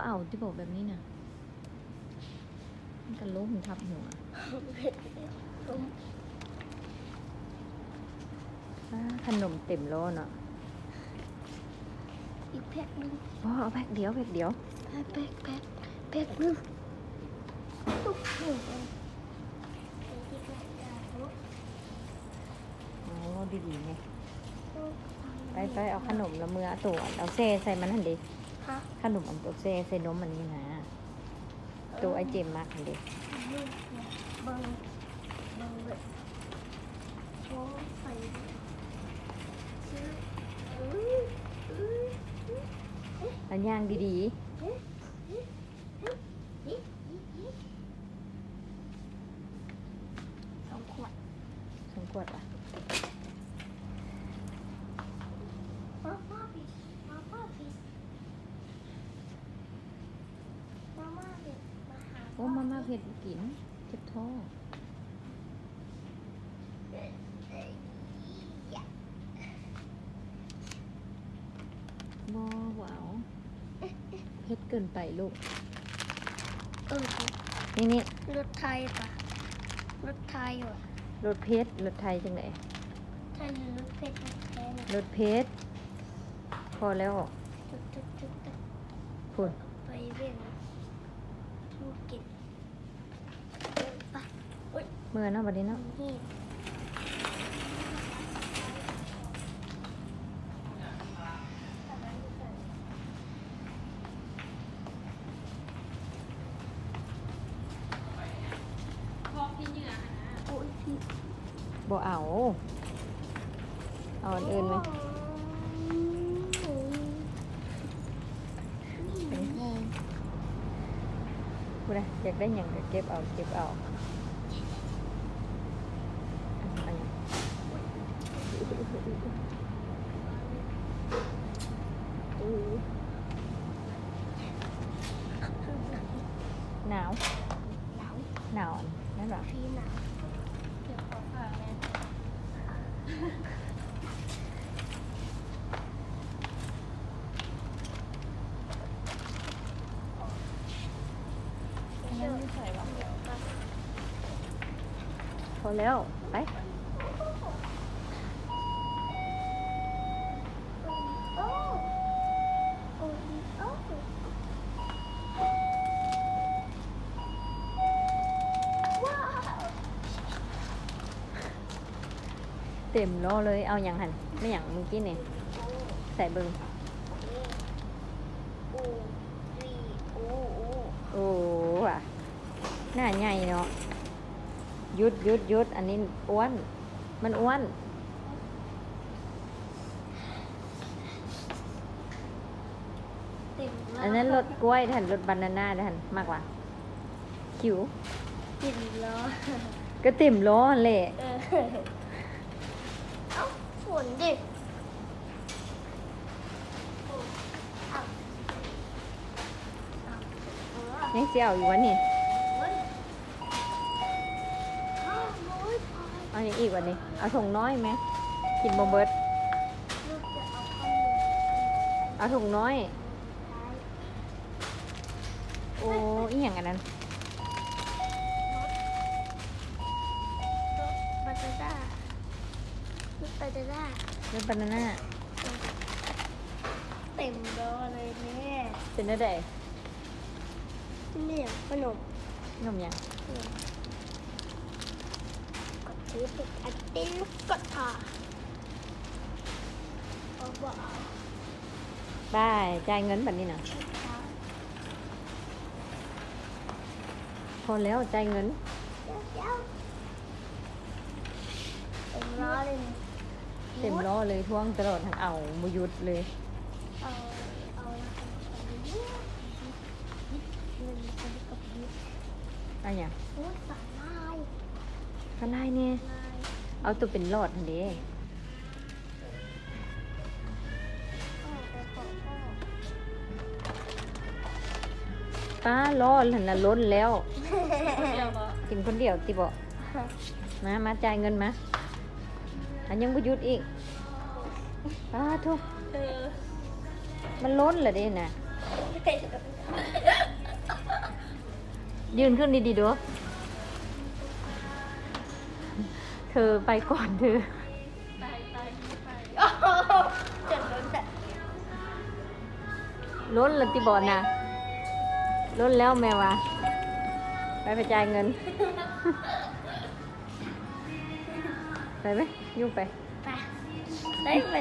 เอาที่บอกแบบนี้น่ะมันกันล้มทับหัวขนมเต็มโลเนาะอีกแพ็คนึงเอาแพ็คเดียวแพ็คนึงดีๆไงไปเอาขนมละเมื่อตัวเอาเซใส่มันหันดิขนมอันตัวเซใส่นมอันนี้นะตัวไอเจมมากหันดิเลยโอ้ใส่อันย่างดี2 ขวดป่ะโอ้มาเผ็ดกินเจ็บท้องว้าวเผ็ดเกินไปลูกนี่รถไทยป่ะรถไทยว่ะรถเพชรรถไทยจังไหนไทยหรือรถเพชรแท้รถเพชรพอแล้วคุณไปเรื่องธุรกิจไปเมื่อนะวันนี้เนาะบ่เอาอันอื่นไหมพูดนะอยากได้อย่างเก็บเอาหนาวนั่นหรอพี่หนาวเก็บของฝากเลยพอแล้วไปเต็มโลเลยเอาอย่างหันไม่อย่างเมื่อกี้เนี่ยใส่เบิ้งโอ้ว่ะหน้าใหญ่เนาะหยุดอันนี้อ้วนมันอ้วนอันนั้นรสกล้วยท่านรสบานาน่าท่านมากกว่าคิวติ่มล้อก็ติ่มล้อแหละฝนดิยังเสียวอยู่วะนี่เอาอย่างอีกวันนี้เอาถุงน้อยไหมกินโมเบิร์ตเอาถุงน้อยโอ้อีหยังอันนั้นบานาน่ารสบานาน่าเต็มล้อเลยแม่เป็นอะไรเนี่ยขนมยังกดซื้อติดอันติ้นกดถ่าเอาบ่เอาได้จ่ายเงินแบบนี้นะพอแล้วจ่ายเงินเต็มล้อเลยเต็มล้อเลยท่วงตลอดทางเอาบุยุดเลยอะไรอย่างสลายเนี่ยเอาตัวเป็นหลอดเด้ป้าล้อหันละล้นแล้วกินคนเดียวติบอกมาจ่ายเงินมาอันยังบุยุดอีกป้าทุกมันล้นเหรอเด้น่ะ ยืนขึ้นดีๆดูเธอไปก่อนเธอ โอ้โหจนล้นแบบ ล้นละติบอลนะล้นแล้วแม่วะไปจ่ายเงิน ไปไหมยุ่งไป ไปได้ไป